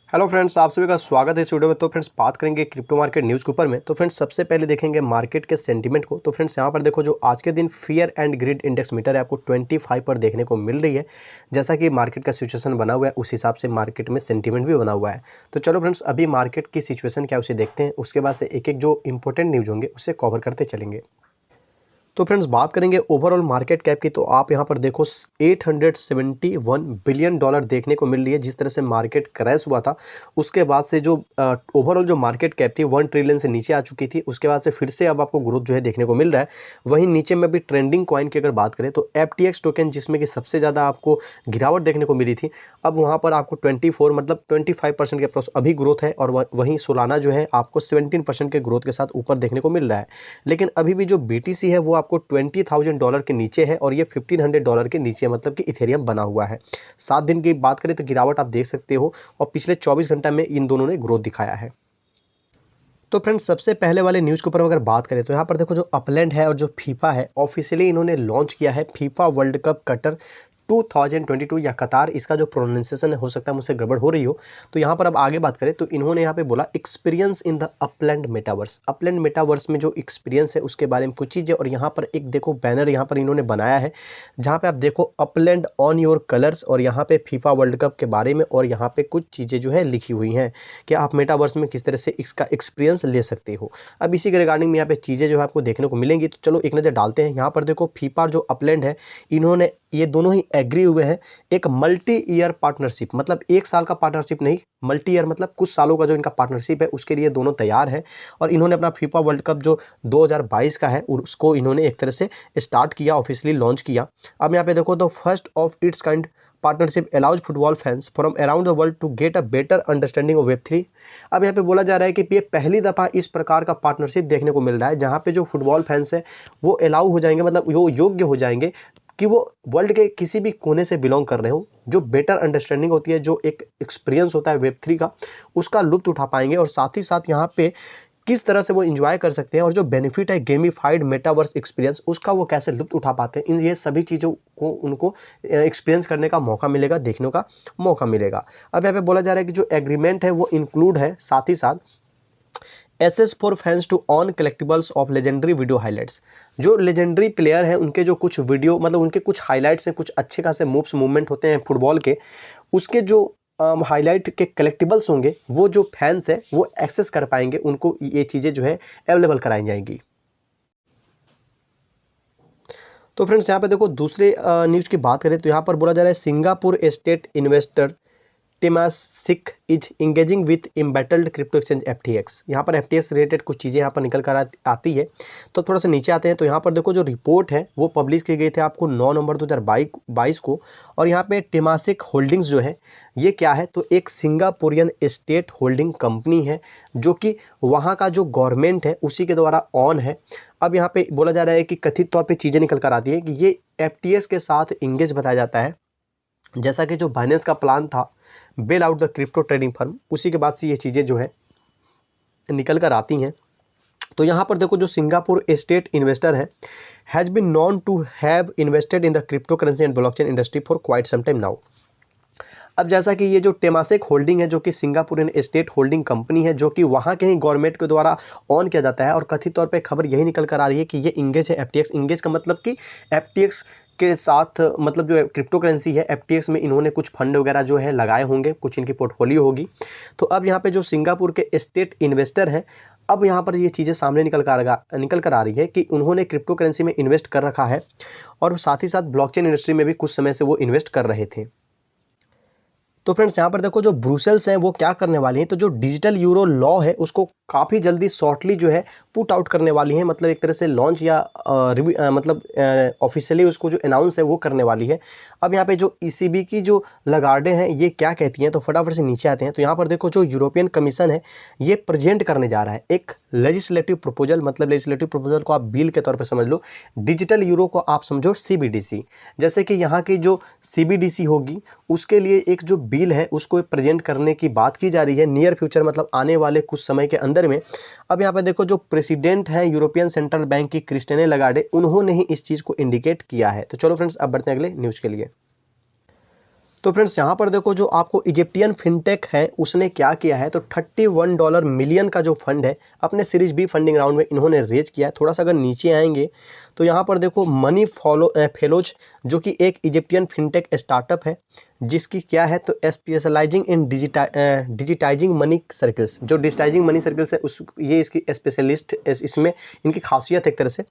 Hello friends, आप सभी का स्वागत है इस वीडियो में। तो फ्रेंड्स बात करेंगे क्रिप्टो मार्केट न्यूज़ के ऊपर में। तो फ्रेंड्स सबसे पहले देखेंगे मार्केट के सेंटीमेंट को। तो फ्रेंड्स यहाँ पर देखो, जो आज के दिन fear and greed index meter है आपको 25 पर देखने को मिल रही है। जैसा कि मार्केट का सिचुएशन बना हुआ है उस हिसाब से मार्केट में सेंटीमेंट भी बना हुआ है। तो चलो फ्रेंड्स, अभी मार्केट की सिचुएशन क्या है उसे देखते हैं। उसके बाद से एक एक जो इंपॉर्टेंट न्यूज़ होंगे उसे कवर करते चलेंगे। तो फ्रेंड्स बात करेंगे ओवरऑल मार्केट कैप की। तो आप यहाँ पर देखो 871 बिलियन डॉलर देखने को मिल रही है। जिस तरह से मार्केट क्रैश हुआ था उसके बाद से जो ओवरऑल जो मार्केट कैप थी 1 ट्रिलियन से नीचे आ चुकी थी। उसके बाद से फिर से अब आपको ग्रोथ जो है देखने को मिल रहा है। वहीं नीचे में भी ट्रेंडिंग कॉइन की अगर बात करें तो FTX टोकन, जिसमें कि सबसे ज़्यादा आपको गिरावट देखने को मिली थी, अब वहाँ पर आपको 24 मतलब 25% के अप्रॉक्स अभी ग्रोथ है। और वहीं सोलाना जो है आपको 17% के ग्रोथ के साथ ऊपर देखने को मिल रहा है। लेकिन अभी भी जो BTC है वो आपको $20,000 के नीचे है और ये $1,500 के नीचे, मतलब कि इथेरियम बना हुआ है। 7 दिन की बात करें तो गिरावट आप देख सकते हो और पिछले 24 घंटा में इन दोनों ने ग्रोथ दिखाया है। तो फ्रेंड्स सबसे पहले वाले न्यूज़ के ऊपर अगर बात करें तो यहाँ पर देखो, जो अपलैंड है और जो फीफा है ऑफिशियली इन्होंने लॉन्च किया है फीफा वर्ल्ड कप कटर 2022 या कतार। इसका जो प्रोनाउंसिएशन है हो सकता है मुझसे गड़बड़ हो रही हो। तो यहाँ पर अब आगे बात करें तो इन्होंने यहाँ पे बोला experience in the upland metaverse. Upland metaverse में जो एक्सपीरियंस है उसके बारे में कुछ चीज़ें। और यहाँ पर एक देखो बैनर यहाँ पर इन्होंने बनाया है जहाँ पे आप देखो अपलैंड ऑन योर कलर्स, और यहाँ पे फीफा वर्ल्ड कप के बारे में और यहाँ पे कुछ चीज़ें जो है लिखी हुई हैं कि आप मेटावर्स में किस तरह से इसका एक्सपीरियंस ले सकते हो। अब इसी के रिगार्डिंग में यहाँ पे चीज़ें जो है आपको देखने को मिलेंगी। तो चलो एक नज़र डालते हैं। यहाँ पर देखो फीफा जो अपलैंड है, इन्होंने ये दोनों ही एग्री हुए हैं एक मल्टी ईयर पार्टनरशिप, मतलब एक साल का पार्टनरशिप नहीं, मल्टी ईयर मतलब कुछ सालों का जो इनका पार्टनरशिप है उसके लिए दोनों तैयार है। और इन्होंने अपना फीफा वर्ल्ड कप जो 2022 का है उसको इन्होंने एक तरह से स्टार्ट किया, ऑफिशियली लॉन्च किया। अब यहाँ पे देखो, the first of its kind partnership allows football fans from around the world to get a better understanding of Web3। अब यहाँ पे बोला जा रहा है कि ये पहली दफ़ा इस प्रकार का पार्टनरशिप देखने को मिल रहा है जहाँ पे जो फुटबॉल फैंस हैं वो अलाउ हो जाएंगे, मतलब वो योग्य हो जाएंगे कि वो वर्ल्ड के किसी भी कोने से बिलोंग कर रहे हो। जो बेटर अंडरस्टैंडिंग होती है, जो एक एक्सपीरियंस होता है Web3 का, उसका लुत्फ उठा पाएंगे। और साथ ही साथ यहाँ पे किस तरह से वो एंजॉय कर सकते हैं और जो बेनिफिट है गेमिफाइड मेटावर्स एक्सपीरियंस उसका वो कैसे लुत्फ उठा पाते हैं, इन ये सभी चीज़ों को उनको एक्सपीरियंस करने का मौका मिलेगा, देखने का मौका मिलेगा। अब यहाँ पे बोला जा रहा है कि जो एग्रीमेंट है वो इंक्लूड है साथ ही साथ access for fans to own collectibles of legendary video highlights. जो लेजेंडरी प्लेयर हैं उनके जो कुछ वीडियो, मतलब उनके कुछ हाईलाइट्स हैं, कुछ अच्छे खासे मूव्स मूवमेंट होते हैं फुटबॉल के, उसके जो हाईलाइट के कलेक्टिबल्स होंगे वो जो फैंस हैं वो एक्सेस कर पाएंगे, उनको ये चीज़ें जो है अवेलेबल कराई जाएंगी। तो फ्रेंड्स यहाँ पे देखो दूसरे न्यूज़ की बात करें तो यहाँ पर बोला जा रहा है Singapore state investor Temasek is engaging with embattled crypto exchange FTX। यहाँ पर FTX रिलेटेड कुछ चीज़ें यहाँ पर निकल कर आती है। तो थोड़ा सा नीचे आते हैं तो यहाँ पर देखो, जो रिपोर्ट है वो पब्लिश की गई थी आपको 9 नवंबर 2022 को। और यहाँ पे टेमासिक होल्डिंग्स जो है ये क्या है, तो एक सिंगापुरियन स्टेट होल्डिंग कंपनी है जो कि वहाँ का जो गवर्नमेंट है उसी के द्वारा ऑन है। अब यहाँ पे बोला जा रहा है कि कथित तौर पर चीज़ें निकल कर आती है कि ये FTX के साथ इंगेज बताया जाता है। जैसा कि जो बाइनेंस का प्लान था bail out the crypto trading firm, उसी के बाद से ये चीज़ें जो है निकल कर आती हैं। तो यहाँ पर देखो, जो सिंगापुर स्टेट इन्वेस्टर है has been known to have invested in the crypto currency and blockchain industry for quite some time now. अब जैसा कि ये जो टेमासेक होल्डिंग है जो कि सिंगापुरियन स्टेट होल्डिंग कंपनी है जो कि वहाँ के ही गवर्नमेंट के द्वारा ऑन किया जाता है, और कथित तौर पे खबर यही निकल कर आ रही है कि ये इंगेज है FTX। इंगेज का मतलब कि FTX के साथ, मतलब जो क्रिप्टो करेंसी है FTX में इन्होंने कुछ फंड वगैरह जो है लगाए होंगे, कुछ इनकी पोर्टफोलियो होगी। तो अब यहाँ पे जो सिंगापुर के स्टेट इन्वेस्टर हैं, अब यहाँ पर ये चीज़ें सामने निकल कर आ रही है कि उन्होंने क्रिप्टो करेंसी में इन्वेस्ट कर रखा है और साथ ही साथ ब्लॉकचेन इंडस्ट्री में भी कुछ समय से वो इन्वेस्ट कर रहे थे। तो फ्रेंड्स यहाँ पर देखो, जो ब्रुसेल्स हैं वो क्या करने वाली हैं, तो जो डिजिटल यूरो लॉ है उसको काफ़ी जल्दी शॉर्टली जो है पुट आउट करने वाली हैं, मतलब एक तरह से लॉन्च या मतलब ऑफिशियली उसको जो अनाउंस है वो करने वाली है। अब यहाँ पे जो ECB की जो लगार्डे हैं ये क्या कहती हैं, तो फटाफट से नीचे आते हैं। तो यहाँ पर देखो, जो यूरोपियन कमीशन है ये प्रेजेंट करने जा रहा है एक लेजिस्लेटिव प्रपोजल, मतलब लेजिस्लेटिव प्रपोजल को आप बिल के तौर पर समझ लो, डिजिटल यूरो को आप समझो CBDC। जैसे कि यहाँ की जो CBDC होगी उसके लिए एक जो बिल है उसको प्रेजेंट करने की बात की जा रही है नियर फ्यूचर, मतलब आने वाले कुछ समय के अंदर में। अब यहाँ पे देखो, जो प्रेसिडेंट है यूरोपियन सेंट्रल बैंक की क्रिस्टिने लगार्डे, उन्होंने ही इस चीज़ को इंडिकेट किया है। तो चलो फ्रेंड्स अब बढ़ते हैं अगले न्यूज़ के लिए। तो फ्रेंड्स यहाँ पर देखो जो आपको इजिप्टियन फिनटेक है उसने क्या किया है, तो $31 मिलियन का जो फंड है अपने सीरीज बी फंडिंग राउंड में इन्होंने रेज किया है। थोड़ा सा अगर नीचे आएंगे तो यहाँ पर देखो मनी फेलोज जो कि एक इजिप्टियन फिनटेक स्टार्टअप है जिसकी क्या है, तो स्पेशलाइजिंग इन डिजिटाइजिंग मनी सर्कल्स, जो डिजिटाइजिंग मनी सर्कल्स है उस ये इसकी स्पेशलिस्ट, इसमें इनकी खासियत एक तरह से।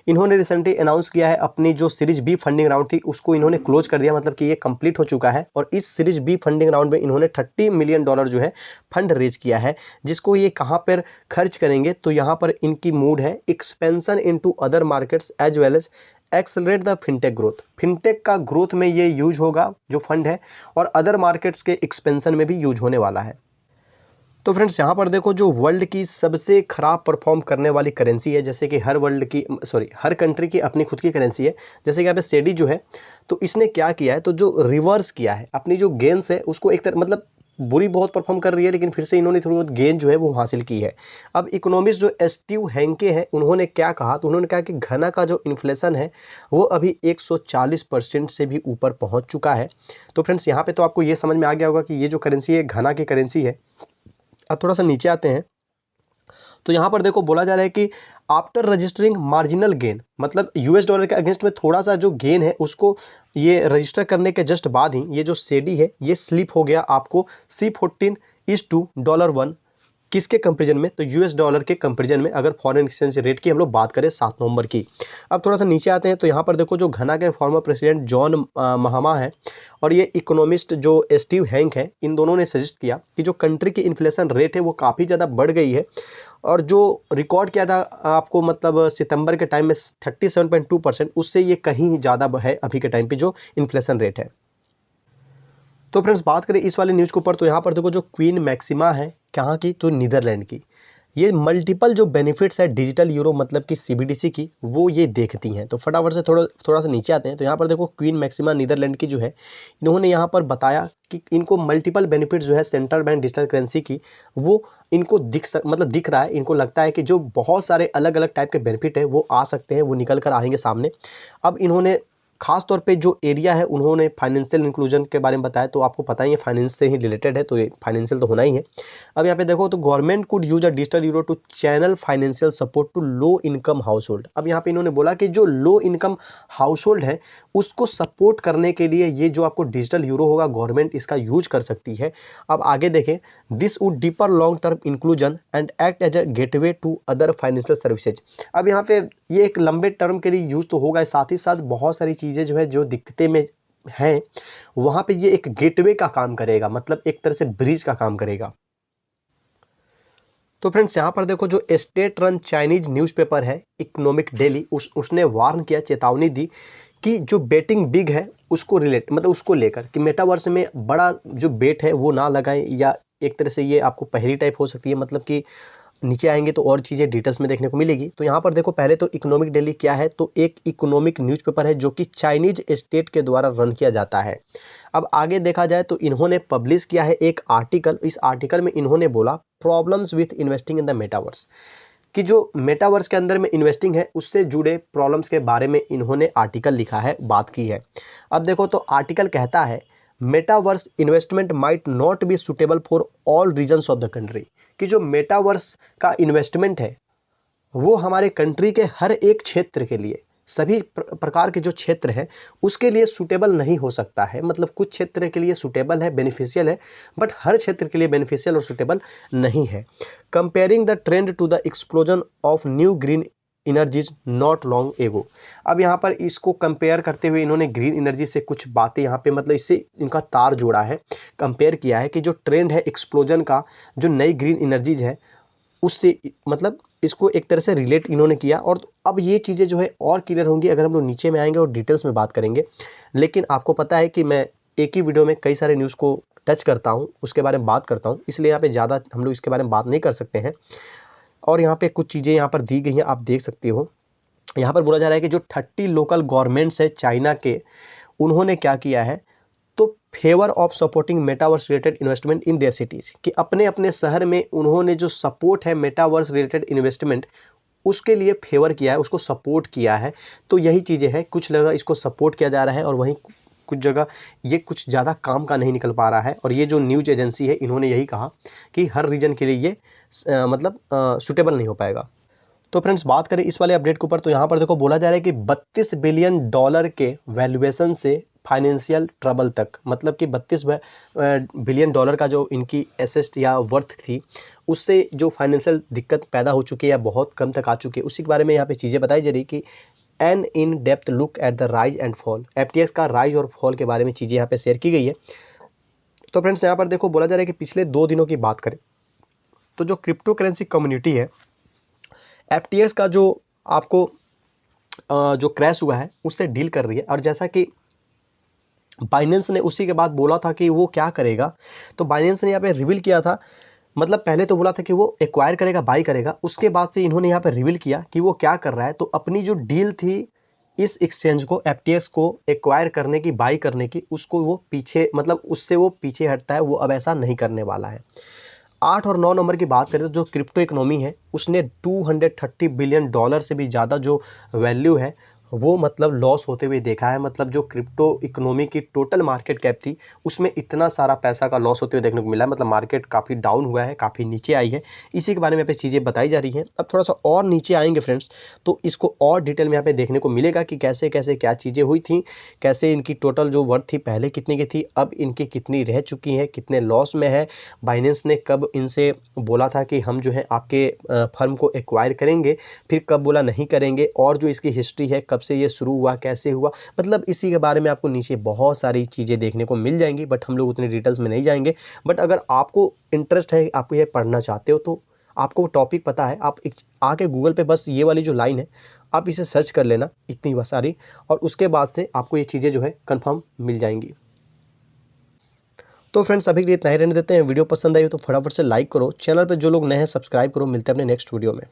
इन्होंने रिसेंटली अनाउंस किया है अपनी जो सीरीज बी फंडिंग राउंड थी उसको इन्होंने क्लोज कर दिया, मतलब कि ये कंप्लीट हो चुका है। और इस सीरीज बी फंडिंग राउंड में इन्होंने $30 मिलियन जो है फंड रेज किया है, जिसको ये कहाँ पर खर्च करेंगे, तो यहाँ पर इनकी मूड है expansion into other markets as well as accelerate the fintech growth. Fintech का ग्रोथ में ये यूज होगा जो फंड है, और अदर मार्केट्स के एक्सपेंशन में भी यूज होने वाला है। तो फ्रेंड्स यहाँ पर देखो जो वर्ल्ड की सबसे खराब परफॉर्म करने वाली करेंसी है, जैसे कि हर कंट्री की अपनी खुद की करेंसी है, जैसे कि यहाँ पे सेडी जो है, तो इसने क्या किया है, तो जो रिवर्स किया है अपनी जो गेन्स है उसको एक तरह, मतलब बुरी बहुत परफॉर्म कर रही है लेकिन फिर से इन्होंने थोड़ी बहुत गेन जो है वो हासिल की है। अब इकोनॉमिस्ट जो स्टीव हैंके हैं उन्होंने क्या कहा, तो उन्होंने कहा कि घना का जो इन्फ्लेशन है वो अभी 140% से भी ऊपर पहुंच चुका है। तो फ्रेंड्स यहाँ पे तो आपको ये समझ में आ गया होगा कि ये जो करेंसी है घना की करेंसी है। अब थोड़ा सा नीचे आते हैं तो यहाँ पर देखो बोला जा रहा है कि आफ्टर रजिस्टरिंग मार्जिनल गेन, मतलब $US के अगेंस्ट में थोड़ा सा जो गेन है उसको ये रजिस्टर करने के जस्ट बाद ही ये जो सेडी है ये स्लिप हो गया आपको C14:$1 किसके कंपेरिजन में, तो $US के कंपेरिजन में, अगर फॉरेन एक्सचेंज रेट की हम लोग बात करें 7 नवंबर की। अब थोड़ा सा नीचे आते हैं तो यहाँ पर देखो जो घना के फॉर्मर प्रेसिडेंट जॉन महामा है और ये इकोनॉमिस्ट जो स्टीव हैंक है, इन दोनों ने सजेस्ट किया कि जो कंट्री की इन्फ्लेशन रेट है वो काफ़ी ज़्यादा बढ़ गई है, और जो रिकॉर्ड किया था आपको मतलब सितंबर के टाइम में 37.2%, उससे ये कहीं ज़्यादा है अभी के टाइम पे जो इन्फ्लेशन रेट है। तो फ्रेंड्स बात करें इस वाले न्यूज़ के ऊपर, तो यहाँ पर देखो जो क्वीन मैक्सिमा है कहाँ की, तो नीदरलैंड की, ये मल्टीपल जो बेनिफिट्स है डिजिटल यूरो मतलब कि CBDC की वो ये देखती हैं। तो फटाफट से थोड़ा सा नीचे आते हैं तो यहाँ पर देखो क्वीन मैक्सिमा नीदरलैंड की जो है, इन्होंने यहाँ पर बताया कि इनको मल्टीपल बेनिफिट्स जो है सेंट्रल बैंक डिजिटल करेंसी की वो इनको दिख रहा है, इनको लगता है कि जो बहुत सारे अलग अलग टाइप के बेनिफिट है वो आ सकते हैं, वो निकल कर आएंगे सामने। अब इन्होंने खास तौर पे जो एरिया है उन्होंने फाइनेंशियल इंक्लूजन के बारे में बताया, तो आपको पता ही है फाइनेंस से ही रिलेटेड है तो ये फाइनेंशियल तो होना ही है। अब यहाँ पे देखो तो government could use a digital euro to channel financial support to low income household. अब यहाँ पे इन्होंने बोला कि जो लो इनकम हाउस होल्ड है उसको सपोर्ट करने के लिए ये जो आपको डिजिटल यूरो होगा गवर्नमेंट इसका यूज कर सकती है। अब आगे देखें, this would deeper long term inclusion and act as a gateway to other financial services. अब यहाँ पे ये एक लंबे टर्म के लिए यूज तो होगा, साथ ही साथ बहुत सारी चीज़ें जो है जो दिक्कतें में हैं वहाँ पे ये एक गेटवे का काम करेगा, मतलब एक तरह से ब्रिज का काम करेगा। तो फ्रेंड्स यहाँ पर देखो जो स्टेट रन चाइनीज न्यूज़पेपर है इकोनॉमिक डेली, उसने वार्न किया, चेतावनी दी कि जो बेटिंग बिग है उसको मतलब उसको लेकर कि मेटावर्स में बड़ा जो बेट है वो ना लगाएं, या एक तरह से ये आपको पहेली टाइप हो सकती है, मतलब कि नीचे आएंगे तो और चीज़ें डिटेल्स में देखने को मिलेगी। तो यहाँ पर देखो पहले तो इकोनॉमिक डेली क्या है, तो एक इकोनॉमिक न्यूज़पेपर है जो कि चाइनीज स्टेट के द्वारा रन किया जाता है। अब आगे देखा जाए तो इन्होंने पब्लिश किया है एक आर्टिकल, इस आर्टिकल में इन्होंने बोला problems with investing in the metaverse, कि जो मेटावर्स के अंदर में इन्वेस्टिंग है उससे जुड़े प्रॉब्लम्स के बारे में इन्होंने आर्टिकल लिखा है, बात की है। अब देखो तो आर्टिकल कहता है metaverse investment might not be suitable for all regions of the country, कि जो मेटावर्स का इन्वेस्टमेंट है वो हमारे कंट्री के हर एक क्षेत्र के लिए, सभी प्रकार के जो क्षेत्र है उसके लिए सूटेबल नहीं हो सकता है, मतलब कुछ क्षेत्र के लिए सूटेबल है, बेनिफिशियल है, बट हर क्षेत्र के लिए बेनिफिशियल और सूटेबल नहीं है। Comparing the trend to the explosion of new green energies not long ago. अब यहाँ पर इसको कंपेयर करते हुए इन्होंने ग्रीन एनर्जी से कुछ बातें यहाँ पे मतलब इससे इनका तार जोड़ा है, कंपेयर किया है कि जो ट्रेंड है एक्सप्लोजन का, जो नई ग्रीन एनर्जीज है उससे, मतलब इसको एक तरह से रिलेट इन्होंने किया। और अब ये चीज़ें जो है और क्लियर होंगी अगर हम लोग नीचे में आएंगे और डिटेल्स में बात करेंगे, लेकिन आपको पता है कि मैं एक ही वीडियो में कई सारे न्यूज़ को टच करता हूँ, उसके बारे में बात करता हूँ, इसलिए यहाँ पे ज़्यादा हम लोग इसके बारे में बात नहीं कर सकते हैं। और यहाँ पे कुछ चीज़ें यहाँ पर दी गई हैं, आप देख सकते हो। यहाँ पर बोला जा रहा है कि जो 30 लोकल गवर्नमेंट्स है चाइना के, उन्होंने क्या किया है, तो favour of supporting metaverse related investment in their cities, कि अपने अपने शहर में उन्होंने जो सपोर्ट है मेटावर्स रिलेटेड इन्वेस्टमेंट उसके लिए फेवर किया है, उसको सपोर्ट किया है। तो यही चीज़ें हैं, कुछ जगह इसको सपोर्ट किया जा रहा है और वहीं कुछ जगह ये कुछ ज़्यादा काम का नहीं निकल पा रहा है। और ये जो न्यूज़ एजेंसी है इन्होंने यही कहा कि हर रीजन के लिए ये मतलब सूटेबल नहीं हो पाएगा। तो फ्रेंड्स बात करें इस वाले अपडेट के ऊपर, तो यहाँ पर देखो बोला जा रहा है कि $32 बिलियन के वैल्यूएशन से फाइनेंशियल ट्रबल तक, मतलब कि $32 बिलियन का जो इनकी एसेट या वर्थ थी उससे जो फाइनेंशियल दिक्कत पैदा हो चुकी है या बहुत कम तक आ चुकी है, उसी के बारे में यहाँ पे चीज़ें बताई जा रही कि an in depth look at the rise and fall, FTX का राइज और फॉल के बारे में चीज़ें यहाँ पे शेयर की गई है। तो फ्रेंड्स यहाँ पर देखो बोला जा रहा है कि पिछले 2 दिनों की बात करें तो जो क्रिप्टो करेंसी कम्युनिटी है FTX का जो आपको जो क्रैश हुआ है उससे डील कर रही है। और जैसा कि बाइनेंस ने उसी के बाद बोला था कि वो क्या करेगा, तो बाइनेंस ने यहाँ पे रिवील किया था, मतलब पहले तो बोला था कि वो एक्वायर करेगा, बाई करेगा, उसके बाद से इन्होंने यहाँ पे रिवील किया कि वो क्या कर रहा है। तो अपनी जो डील थी इस एक्सचेंज को FTX को एक्वायर करने की, बाई करने की, उसको वो पीछे, मतलब उससे वो पीछे हटता है, वो अब ऐसा नहीं करने वाला है। 8 और 9 नंबर की बात करें तो जो क्रिप्टो इकोनॉमी है उसने $230 बिलियन से भी ज़्यादा जो वैल्यू है वो मतलब लॉस होते हुए देखा है। मतलब जो क्रिप्टो इकोनॉमी की टोटल मार्केट कैप थी उसमें इतना सारा पैसा का लॉस होते हुए देखने को मिला है। मतलब मार्केट काफ़ी डाउन हुआ है, काफ़ी नीचे आई है। इसी के बारे में यहाँ पे चीज़ें बताई जा रही हैं। अब थोड़ा सा और नीचे आएंगे फ्रेंड्स तो इसको और डिटेल में यहाँ पे देखने को मिलेगा कि कैसे कैसे क्या चीज़ें हुई थी, कैसे इनकी टोटल जो वर्थ थी पहले कितने की थी, अब इनकी कितनी रह चुकी है, कितने लॉस में है, बाइनेंस ने कब इनसे बोला था कि हम जो है आपके फर्म को एक्वायर करेंगे, फिर कब बोला नहीं करेंगे, और जो इसकी हिस्ट्री है कब से ये शुरू हुआ, कैसे हुआ, मतलब इसी के बारे में आपको नीचे बहुत सारी चीज़ें देखने को मिल जाएंगी। बट हम लोग उतनी डिटेल्स में नहीं जाएंगे। बट अगर आपको इंटरेस्ट है, आपको ये पढ़ना चाहते हो, तो आपको टॉपिक पता है, आप आके गूगल पे बस ये वाली जो लाइन है आप इसे सर्च कर लेना, इतनी बस सारी, और उसके बाद से आपको ये चीज़ें जो है कंफर्म मिल जाएंगी। तो फ्रेंड्स अभी के लिए इतना ही रहने देते हैं। वीडियो पसंद आई हो तो फटाफट से लाइक करो, चैनल पे जो लोग नए हैं सब्सक्राइब करो। मिलते हैं अपने नेक्स्ट वीडियो में।